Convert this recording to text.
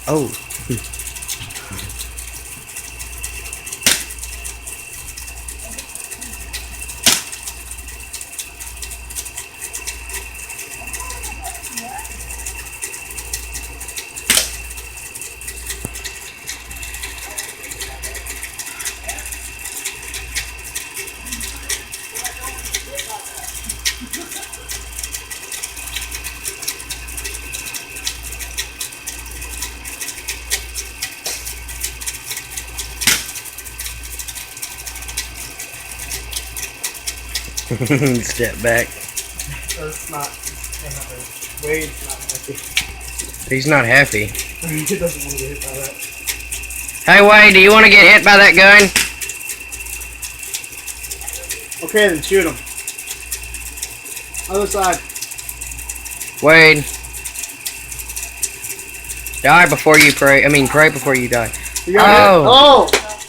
Oh. Step back. Earth's not Wade's not happy. He's not happy. He doesn't want to get hit by that. Hey Wade, do you want to get hit by that gun? Okay, then shoot him. Other side. Wade. Die before you pray. I mean, pray before you die. You got it? Oh!